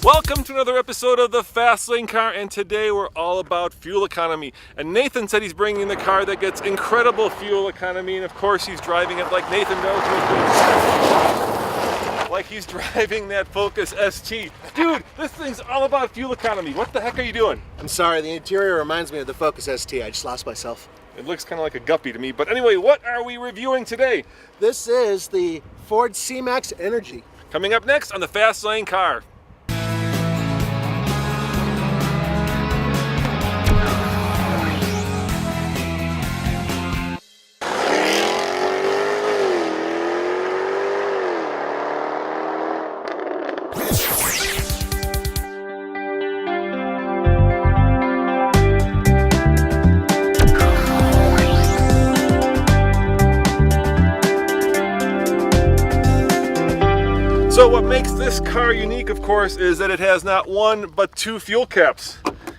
Welcome to another episode of the Fast Lane Car, and today we're all about fuel economy. And Nathan said he's bringing the car that gets incredible fuel economy, and of course he's driving it like Nathan does. Like he's driving that Focus ST. Dude, this thing's all about fuel economy. What the heck are you doing? I'm sorry, the interior reminds me of the Focus ST. I just lost myself. It looks kind of like a guppy to me, but anyway, what are we reviewing today? This is the Ford C-Max Energi. Coming up next on the Fast Lane Car. So what makes this car unique, of course, is that it has not one but two fuel caps.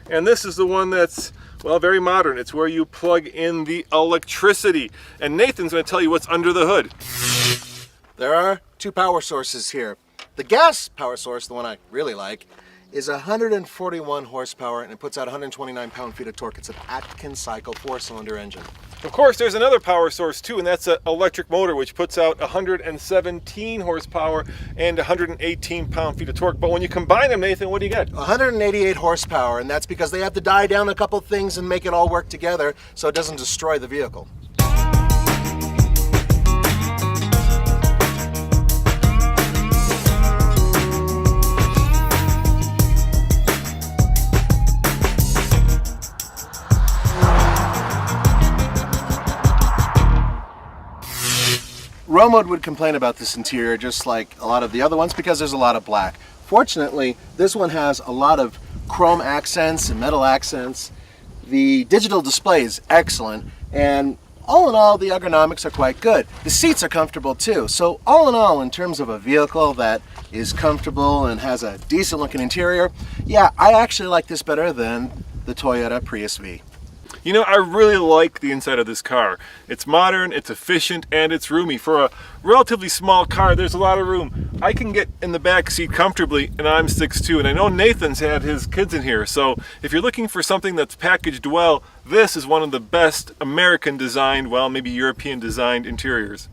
And this is the one that's, well, very modern. It's where you plug in the electricity. And Nathan's going to tell you what's under the hood. There are two power sources here. The gas power source, the one I really like, is 141 horsepower and it puts out 129 pound-feet of torque. It's an Atkins cycle 4-cylinder engine. Of course, there's another power source too, and that's an electric motor, which puts out 117 horsepower and 118 pound-feet of torque. But when you combine them, Nathan, what do you get? 188 horsepower, and that's because they have to die down a couple things and make it all work together so it doesn't destroy the vehicle. Romode would complain about this interior just like a lot of the other ones because there's a lot of black. Fortunately, this one has a lot of chrome accents and metal accents. The digital display is excellent, and all in all, the ergonomics are quite good. The seats are comfortable too. So all in all, in terms of a vehicle that is comfortable and has a decent looking interior, yeah, I actually like this better than the Toyota Prius V. You know, I really like the inside of this car. It's modern, it's efficient, and it's roomy. For a relatively small car, there's a lot of room. I can get in the back seat comfortably, and I'm 6'2", and I know Nathan's had his kids in here. So if you're looking for something that's packaged well, this is one of the best American designed, well, maybe European designed interiors.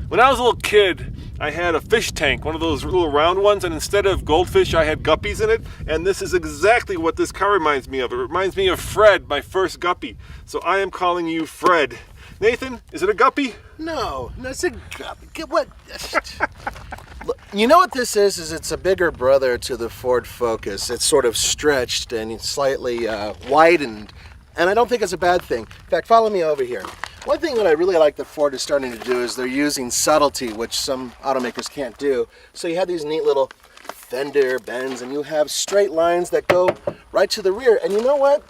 When I was a little kid, I had a fish tank, one of those little round ones, and instead of goldfish, I had guppies in it, and this is exactly what this car reminds me of. It reminds me of Fred, my first guppy. So I am calling you Fred. Nathan, is it a guppy? No, it's a guppy. What? You know what this is it's a bigger brother to the Ford Focus. It's sort of stretched and slightly widened, and I don't think it's a bad thing. In fact, follow me over here. One thing that I really like that Ford is starting to do is they're using subtlety, which some automakers can't do. So you have these neat little fender bends, and you have straight lines that go right to the rear. And you know what?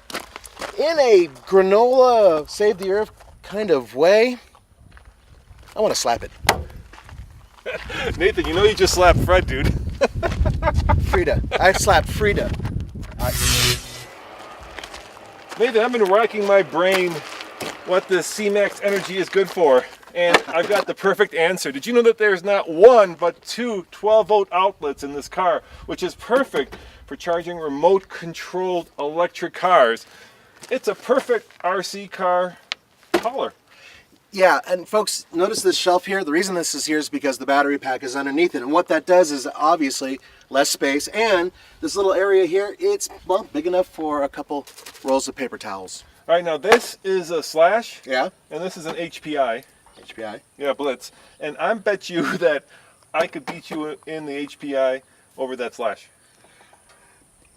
In a granola save the earth kind of way, I want to slap it. Nathan, you know you just slapped Fred, dude. Frida. I slapped Frida. Nathan, I've been racking my brain what this C-Max Energi is good for, and I've got the perfect answer. Did you know that there's not one but two 12-volt outlets in this car, which is perfect for charging remote controlled electric cars? It's a perfect RC car hauler. Yeah, and folks, notice this shelf here. The reason this is here is because the battery pack is underneath it, and what that does is obviously less space, and this little area here, it's, well, big enough for a couple rolls of paper towels. All right, now this is a Slash. Yeah. And this is an HPI. HPI? Yeah, Blitz. And I bet you that I could beat you in the HPI over that Slash.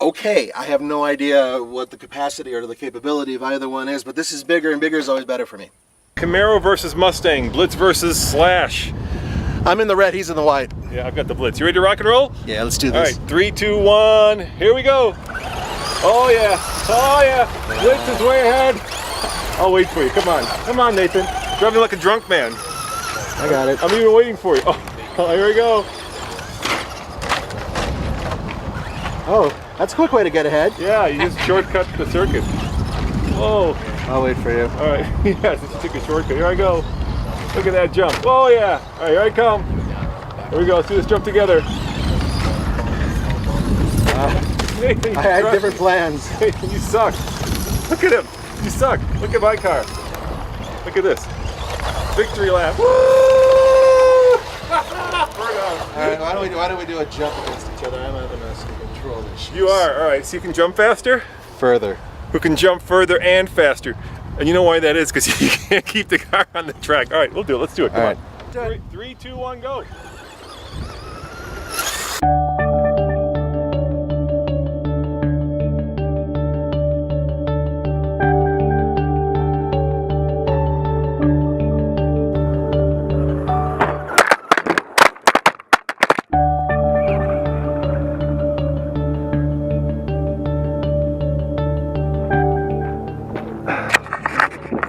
Okay, I have no idea what the capacity or the capability of either one is, but this is bigger, and bigger is always better for me. Camaro versus Mustang, Blitz versus Slash. I'm in the red, he's in the white. Yeah, I've got the Blitz. You ready to rock and roll? Yeah, let's do this. All right, 3, 2, 1, here we go. Oh yeah, oh yeah, Blitz is way ahead. I'll wait for you, come on Nathan. Driving like a drunk man. I got it. I'm even waiting for you. Oh, here we go. Oh, that's a quick way to get ahead. Yeah, you just shortcut the circuit. Whoa. I'll wait for you. All right, yes, you took a shortcut. Here I go. Look at that jump. Oh yeah. All right, here I come. Here we go. Let's do this jump together. Nathan, I had different plans. Nathan, you suck. Look at him. You suck. Look at my car. Look at this. Victory lap. Woo! All right, why don't we do a jump against each other? I'm having some control issues. You are. All right, so you can jump faster? Further. Who can jump further and faster. And you know why that is? Because you can't keep the car on the track. All right, we'll do it. Let's do it. Come on. 3, 2, 1, go.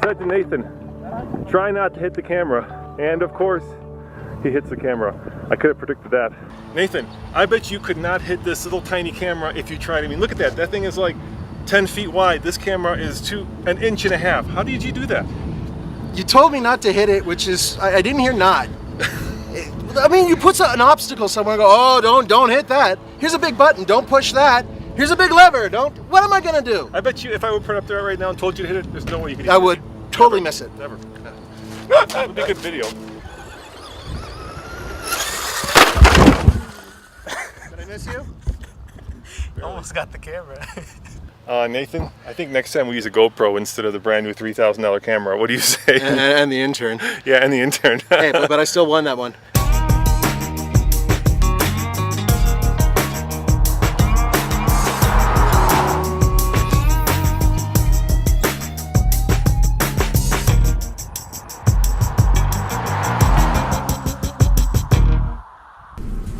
Said to Nathan, try not to hit the camera. And of course, he hits the camera. I could have predicted that. Nathan, I bet you could not hit this little tiny camera if you tried. I mean, look at that. That thing is like 10 feet wide. This camera is 1.5 inches. How did you do that? You told me not to hit it, which is, I didn't hear not. I mean, you put an obstacle somewhere and go, oh, don't hit that. Here's a big button, don't push that. Here's a big lever, what am I gonna do? I bet you if I would put it up there right now and told you to hit it, there's no way you could. I would totally miss it. Never. That would be a good video. Did I miss you? Almost got the camera. Nathan, I think next time we use a GoPro instead of the brand new $3,000 camera. What do you say? And the intern. Yeah, and the intern. Hey, but I still won that one.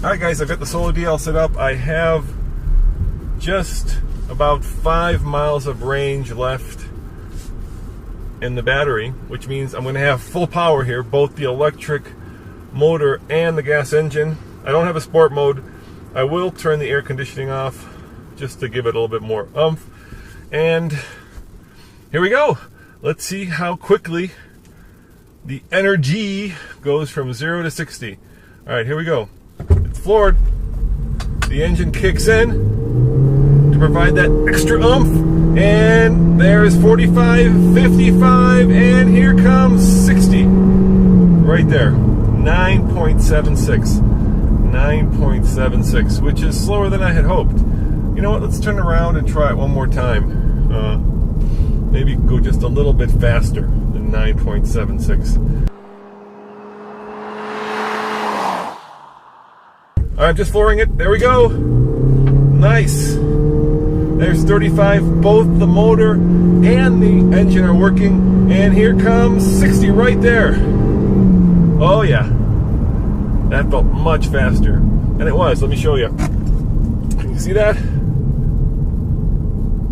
Alright guys, I've got the solar DL set up. I have just about 5 miles of range left in the battery, which means I'm going to have full power here, both the electric motor and the gas engine. I don't have a sport mode. I will turn the air conditioning off just to give it a little bit more oomph. And here we go. Let's see how quickly the Energi goes from 0 to 60. Alright, here we go. It's floored. The engine kicks in to provide that extra oomph. And there's 45, 55, and here comes 60. Right there. 9.76. 9.76, which is slower than I had hoped. You know what? Let's turn around and try it one more time. Maybe go just a little bit faster than 9.76. I'm just flooring it. There we go. Nice. There's 35. Both the motor and the engine are working. And here comes 60 right there. Oh yeah. That felt much faster. And it was. Let me show you. Can you see that?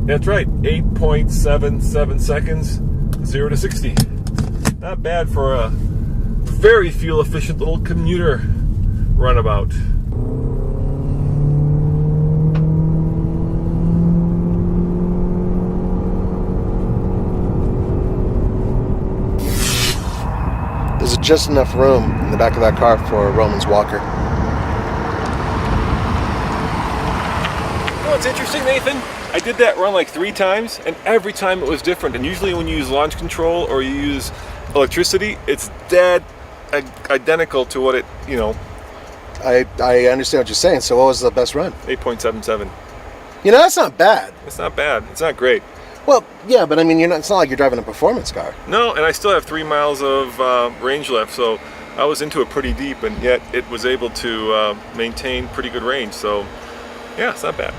That's right. 8.77 seconds. 0 to 60. Not bad for a very fuel efficient little commuter runabout. There's just enough room in the back of that car for a Roman's walker. You know what's interesting, Nathan? I did that run like 3 times, and every time it was different. And usually when you use launch control or you use electricity, it's dead identical to what it, you know. I understand what you're saying. So what was the best run? 8.77. You know, that's not bad. It's not bad. It's not great. Well, yeah, but I mean, it's not like you're driving a performance car. No, and I still have 3 miles of range left, so I was into it pretty deep, and yet it was able to maintain pretty good range. So, yeah, it's not bad.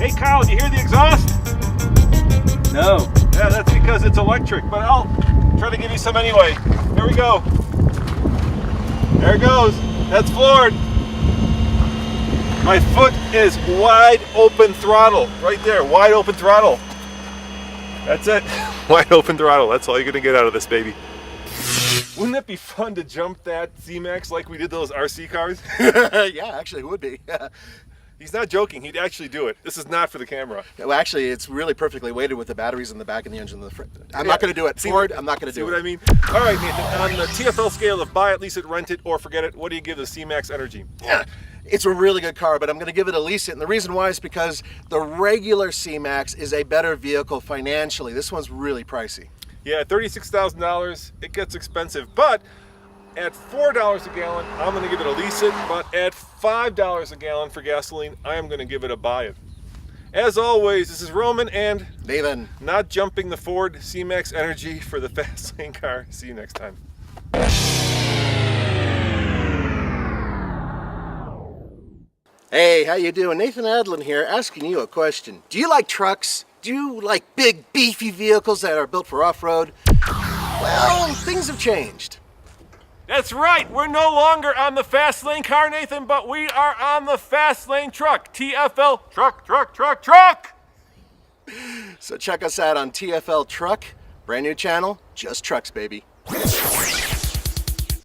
Hey, Kyle, did you hear the exhaust? No. Yeah, that's because it's electric, but I'll try to give you some anyway. Here we go. There it goes. That's floored. My foot is wide open throttle. Right there, wide open throttle. That's it. Wide open throttle. That's all you're gonna get out of this baby. Wouldn't it be fun to jump that Z-Max like we did those RC cars? Yeah, actually, it would be. He's not joking. He'd actually do it. This is not for the camera. Well, actually, it's really perfectly weighted with the batteries in the back and the engine in the front. I'm not going to do it. Ford, I'm not going to do it. See what I mean? All right, Nathan, on the TFL scale of buy it, lease it, rent it, or forget it, what do you give the C-Max Energy? Yeah, it's a really good car, but I'm going to give it a lease it. And the reason why is because the regular C-Max is a better vehicle financially. This one's really pricey. Yeah, $36,000, it gets expensive, but at $4 a gallon, I'm going to give it a lease it, but at $5 a gallon for gasoline, I am going to give it a buy it. As always, this is Roman and Nathan. not jumping the Ford C-Max Energy for the fast lane car. See you next time. Hey, how you doing? Nathan Adlin here, asking you a question. Do you like trucks? Do you like big, beefy vehicles that are built for off-road? Well, things have changed. That's right, we're no longer on the fast lane car, Nathan, but we are on the fast lane truck. TFL truck. So check us out on TFL Truck, brand new channel, just trucks, baby.